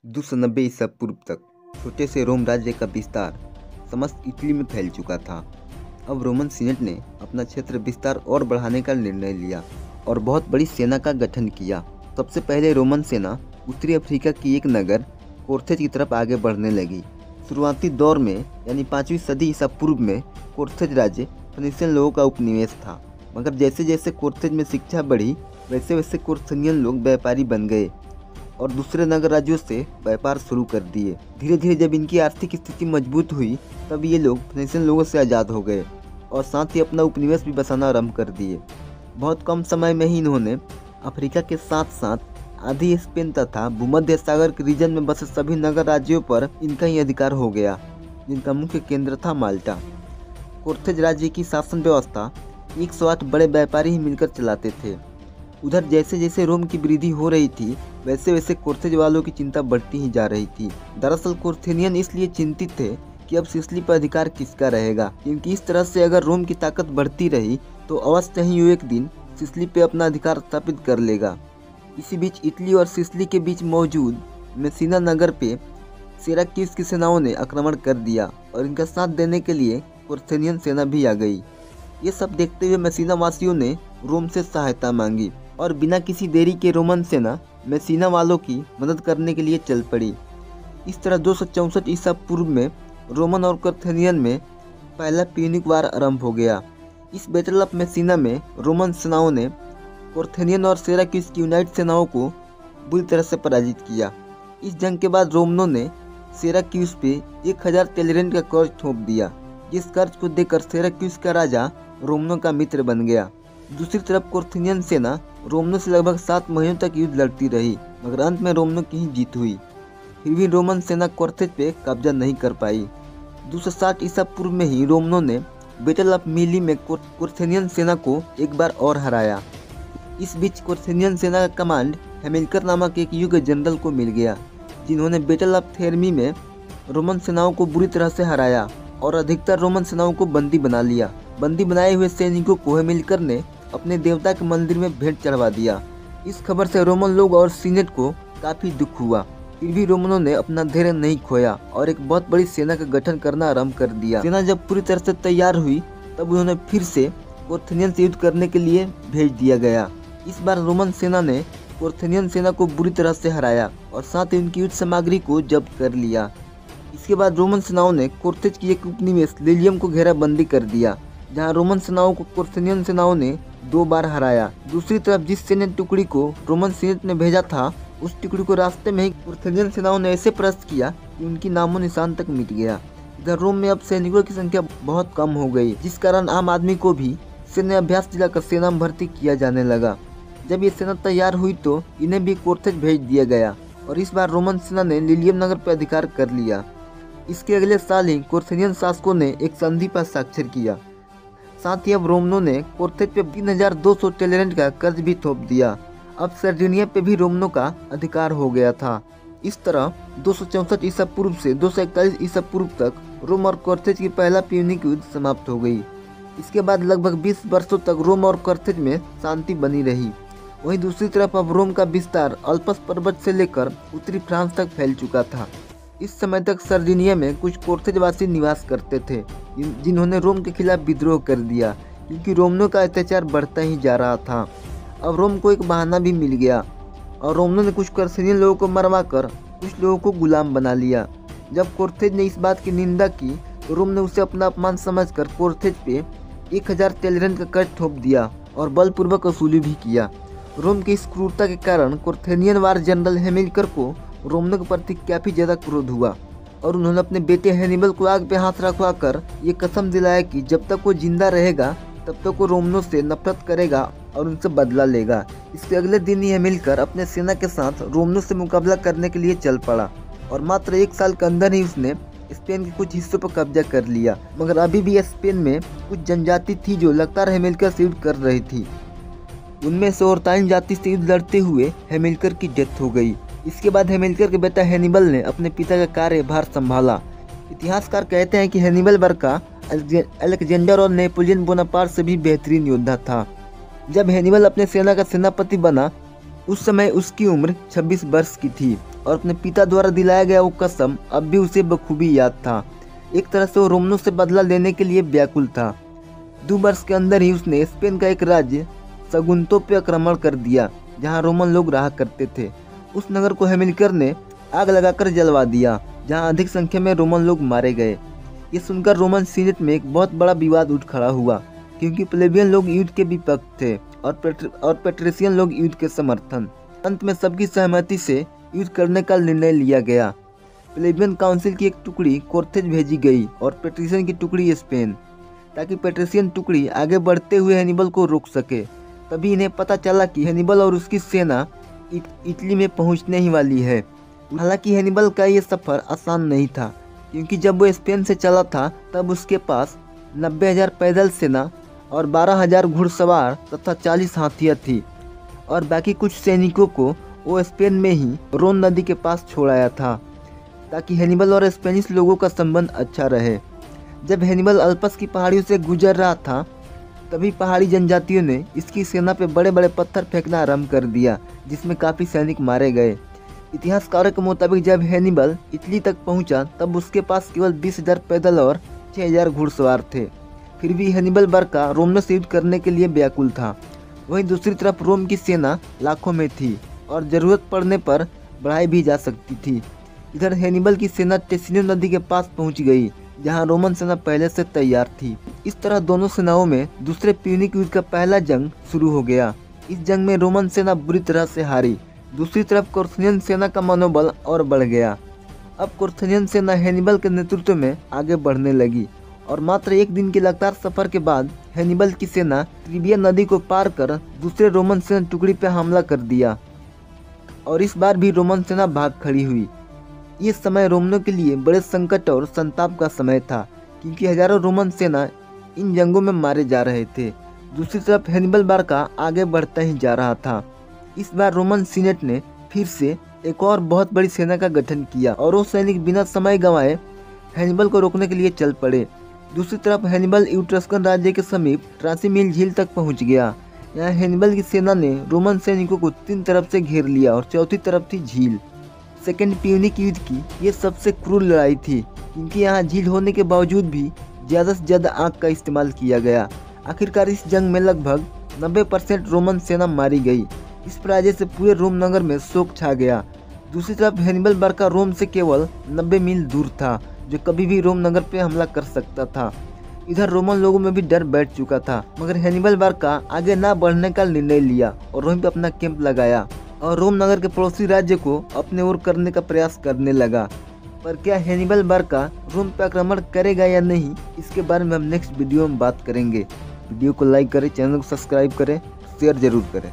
290 ईसा पूर्व तक छोटे से रोम राज्य का विस्तार समस्त इटली में फैल चुका था। अब रोमन सीनेट ने अपना क्षेत्र विस्तार और बढ़ाने का निर्णय लिया और बहुत बड़ी सेना का गठन किया। सबसे पहले रोमन सेना उत्तरी अफ्रीका की एक नगर कोर्थेज की तरफ आगे बढ़ने लगी। शुरुआती दौर में यानी 5वीं सदी ईसा पूर्व में कोर्थेज राज्य फिनिशियन लोगों का उपनिवेश था, मगर जैसे जैसे कोर्थेज में शिक्षा बढ़ी वैसे वैसे कोर्थेनियन लोग व्यापारी बन गए और दूसरे नगर राज्यों से व्यापार शुरू कर दिए। धीरे धीरे जब इनकी आर्थिक स्थिति मजबूत हुई तब ये लोग फिनिशियन लोगों से आज़ाद हो गए और साथ ही अपना उपनिवेश भी बसाना आरंभ कर दिए। बहुत कम समय में ही इन्होंने अफ्रीका के साथ साथ आधी स्पेन तथा भूमध्य सागर के रीजन में बसे सभी नगर राज्यों पर इनका ही अधिकार हो गया, जिनका मुख्य केंद्र था माल्टा। कोर्थेज राज्य की शासन व्यवस्था 108 बड़े व्यापारी ही मिलकर चलाते थे। उधर जैसे जैसे रोम की वृद्धि हो रही थी वैसे वैसे कोर्थेज वालों की चिंता बढ़ती ही जा रही थी। दरअसल कोर्थेनियन इसलिए चिंतित थे कि अब सिसिली पर अधिकार किसका रहेगा, क्योंकि इस तरह से अगर रोम की ताकत बढ़ती रही तो अवश्य ही वो एक दिन सिसिली पे अपना अधिकार स्थापित कर लेगा। इसी बीच इटली और सिसिली के बीच मौजूद मेसिना नगर पे सिराक्यूस की सेनाओं ने आक्रमण कर दिया और इनका साथ देने के लिए कोर्थेनियन सेना भी आ गई। ये सब देखते हुए मेसिना वासियों ने रोम से सहायता मांगी और बिना किसी देरी के रोमन सेना मेसिना वालों की मदद करने के लिए चल पड़ी। इस तरह 264 ईसा पूर्व में रोमन और कोर्थेनियन में पहला प्यूनिक वार आरंभ हो गया। इस बैटल ऑफ मेसिना में रोमन सेनाओं ने कोर्थेनियन और सिराक्यूस की यूनाइट सेनाओं को बुरी तरह से पराजित किया। इस जंग के बाद रोमनों ने सिराक्यूस पे 1000 टेलेरेंट का कर्ज थोप दिया, जिस कर्ज को देकर सिराक्यूस का राजा रोमनों का मित्र बन गया। दूसरी तरफ कोर्थेनियन सेना रोमनों से लगभग 7 महीनों तक युद्ध लड़ती रही, मगर अंत में रोमनों की ही जीत हुई। फिर भी रोमन सेना कोर्थेज पे कब्जा नहीं कर पाई। 260 ईसा पूर्व में ही रोमनों ने बैटल ऑफ मिली में कोर्थेनियन सेना को एक बार और हराया। इस बीच कोर्थेनियन सेना का कमांड हेमिल्कर नामक एक युग जनरल को मिल गया, जिन्होंने बैटल ऑफ थेरमी में रोमन सेनाओं को बुरी तरह से हराया और अधिकतर रोमन सेनाओं को बंदी बना लिया। बंदी बनाए हुए सैनिकों को हेमिल्कर ने अपने देवता के मंदिर में भेंट चढ़वा दिया। इस खबर से रोमन लोग और सीनेट को काफी दुख हुआ। फिर भी रोमनों ने अपना धैर्य नहीं खोया और एक बहुत बड़ी सेना का गठन करना आरंभ कर दिया। सेना जब पूरी तरह से तैयार हुई तब उन्होंने फिर से कोर्थेनियन से युद्ध करने के लिए भेज दिया गया। इस बार रोमन सेना ने कोर्थेनियन सेना को बुरी तरह से हराया और साथ ही उनकी युद्ध सामग्री को जब्त कर लिया। इसके बाद रोमन सेनाओं ने कोर्थेज की एक उपनिवेश लिलियम को घेराबंदी कर दिया, जहां रोमन सेनाओं को कोर्थेनियन सेनाओं ने 2 बार हराया। दूसरी तरफ जिस सैन्य टुकड़ी को रोमन सीनेट ने भेजा था उस टुकड़ी को रास्ते में ही कोर्थेनियन सेनाओं ने ऐसे परास्त किया कि उनकी नामो निशान तक मिट गया। इधर रोम में अब सैनिकों की संख्या बहुत कम हो गई, जिस कारण आम आदमी को भी सैन्य अभ्यास दिलाकर सेना में भर्ती किया जाने लगा। जब ये सेना तैयार हुई तो इन्हें भी कोर्थेज भेज दिया गया और इस बार रोमन सेना ने लिलियम नगर पर अधिकार कर लिया। इसके अगले साल ही कोर्थेनियन शासकों ने एक संधि पर स्वाक्षर किया। साथ ही अब रोमनों ने कोर्थेज पे 3200 टेलेरेंट का कर्ज भी थोप दिया। अब सर्डिनिया पे भी रोमनों का अधिकार हो गया था। इस तरह 264 ईसा पूर्व से 241 ईसा पूर्व तक रोम और कोर्थेज की पहला प्यूनिक युद्ध समाप्त हो गई। इसके बाद लगभग 20 वर्षों तक रोम और कोर्थेज में शांति बनी रही। वहीं दूसरी तरफ अब रोम का विस्तार अल्पस पर्वत से लेकर उत्तरी फ्रांस तक फैल चुका था। इस समय तक सर्डिनिया में कुछ कोर्थेजवासी निवास करते थे, जिन्होंने रोम के खिलाफ विद्रोह कर दिया, क्योंकि रोमनों का अत्याचार बढ़ता ही जा रहा था। अब रोम को एक बहाना भी मिल गया और रोमनों ने कुछ कोर्थेनियन लोगों को मरवा कर कुछ लोगों को गुलाम बना लिया। जब कोर्थेज ने इस बात की निंदा की तो रोम ने उसे अपना अपमान समझकर कोर्थेज पे 1000 टेलेरेंट का कर्ज थोप दिया और बलपूर्वक वसूली भी किया। रोम की इस क्रूरता के कारण कोर्थेनियन वार जनरल हेमिल्कर को रोमनों के प्रति काफी ज्यादा क्रोध हुआ और उन्होंने अपने बेटे हैनिबल को आग पे हाथ रखवा कर ये कसम दिलाया कि जब तक वो जिंदा रहेगा तब तक वो रोमनों से नफरत करेगा और उनसे बदला लेगा। इसके अगले दिन ही हेमिल्कर अपने सेना के साथ रोमनों से मुकाबला करने के लिए चल पड़ा और मात्र 1 साल के अंदर ही उसने स्पेन के कुछ हिस्सों पर कब्जा कर लिया। मगर अभी भी स्पेन में कुछ जनजाति थी जो लगातार हेमिल्कर से युद्ध कर रही थी। उनमें से ओरताइन जाति से युद्ध लड़ते हुए हेमिल्कर की डेथ हो गई। इसके बाद हेमिल्कर के बेटा हैनिबल ने अपने पिता का कार्यभार संभाला। इतिहासकार कहते हैं कि हैनिबल बरका अलेक्जेंडर और नेपोलियन बोनापार्ट से भी बेहतरीन योद्धा था। जब हैनिबल अपने सेना का सेनापति बना उस समय उसकी उम्र 26 वर्ष की थी और अपने पिता द्वारा दिलाया गया वो कसम अब भी उसे बखूबी याद था। एक तरह से वो रोमनों से बदला लेने के लिए व्याकुल था। 2 वर्ष के अंदर ही उसने स्पेन का एक राज्य सगुंतो पे आक्रमण कर दिया जहां रोमन लोग रहा करते थे। उस नगर को हैमिलकर ने आग लगाकर जलवा दिया जहां अधिक संख्या में रोमन लोग मारे गए। ये सुनकर रोमन सीनेट में एक बहुत बड़ा विवाद उठ खड़ा हुआ क्योंकि प्लेबियन लोग युद्ध के विपक्ष थे और पेट्रिशियन लोग युद्ध के समर्थन। अंत में सबकी सहमति से युद्ध करने का निर्णय लिया गया। प्लेबियन काउंसिल की एक टुकड़ी कोर्थेज भेजी गई और पेट्रिशियन की टुकड़ी स्पेन, ताकि पेट्रिशियन टुकड़ी आगे बढ़ते हुए हैनिबल को रोक सके। तभी इन्हें पता चला कि हैनिबल और उसकी सेना इटली में पहुंचने ही वाली है। हालांकि हैनिबल का ये सफ़र आसान नहीं था क्योंकि जब वो स्पेन से चला था तब उसके पास 90,000 पैदल सेना और 12,000 घुड़सवार तथा 40 हाथियाँ थी और बाकी कुछ सैनिकों को वो स्पेन में ही रोन नदी के पास छोड़ आया था ताकि हैनिबल और स्पेनिश लोगों का संबंध अच्छा रहे। जब हैनिबल अल्पस की पहाड़ियों से गुजर रहा था तभी पहाड़ी जनजातियों ने इसकी सेना पे बड़े बड़े पत्थर फेंकना आरंभ कर दिया जिसमें काफ़ी सैनिक मारे गए। इतिहासकारों के मुताबिक जब हैनिबल इटली तक पहुंचा तब उसके पास केवल 20,000 पैदल और 6,000 घुड़सवार थे। फिर भी हैनिबल बरका रोम से युद्ध करने के लिए व्याकुल था। वहीं दूसरी तरफ रोम की सेना लाखों में थी और ज़रूरत पड़ने पर बढ़ाई भी जा सकती थी। इधर हैनिबल की सेना टेसिनो नदी के पास पहुंच गई जहां रोमन सेना पहले से तैयार थी। इस तरह दोनों सेनाओं में दूसरे प्यूनिक युद्ध का पहला जंग शुरू हो गया। इस जंग में रोमन सेना बुरी तरह से हारी। दूसरी तरफ कोर्थेनियन सेना का मनोबल और बढ़ गया। अब कोर्थेनियन सेना हैनिबल के नेतृत्व में आगे बढ़ने लगी और मात्र एक दिन के लगातार सफर के बाद हैनिबल की सेना ट्रिबिया नदी को पार कर दूसरे रोमन सेना टुकड़ी पर हमला कर दिया और इस बार भी रोमन सेना भाग खड़ी हुई। ये समय रोमनों के लिए बड़े संकट और संताप का समय था क्योंकि हजारों रोमन सेना इन जंगों में मारे जा रहे थे। दूसरी तरफ हैनिबल बरका आगे बढ़ता ही जा रहा था। इस बार रोमन सीनेट ने फिर से एक और बहुत बड़ी सेना का गठन किया और वो सैनिक बिना समय गंवाए हैनिबल को रोकने के लिए चल पड़े। दूसरी तरफ हैनिबल इट्रस्कन राज्य के समीप ट्रांसिमील झील तक पहुंच गया। यहाँ हैनिबल की सेना ने रोमन सैनिकों को 3 तरफ से घेर लिया और चौथी तरफ थी झील। सेकेंड प्यूनिक युद्ध की ये सबसे क्रूर लड़ाई थी क्योंकि यहाँ झील होने के बावजूद भी ज़्यादा से ज़्यादा आग का इस्तेमाल किया गया। आखिरकार इस जंग में लगभग 90% रोमन सेना मारी गई। इस पराजय से पूरे रोम नगर में शोक छा गया। दूसरी तरफ हैनिबल बरका रोम से केवल 90 मील दूर था जो कभी भी रोम नगर पे हमला कर सकता था। इधर रोमन लोगों में भी डर बैठ चुका था, मगर हैनिबल बरका आगे ना बढ़ने का निर्णय लिया और वहीं पे अपना कैंप लगाया और रोम नगर के पड़ोसी राज्य को अपने ओर करने का प्रयास करने लगा। पर क्या हैनिबल बरका रोम पे आक्रमण करेगा या नहीं, इसके बारे में हम नेक्स्ट वीडियो में बात करेंगे। वीडियो को लाइक करें, चैनल को सब्सक्राइब करें, शेयर जरूर करें।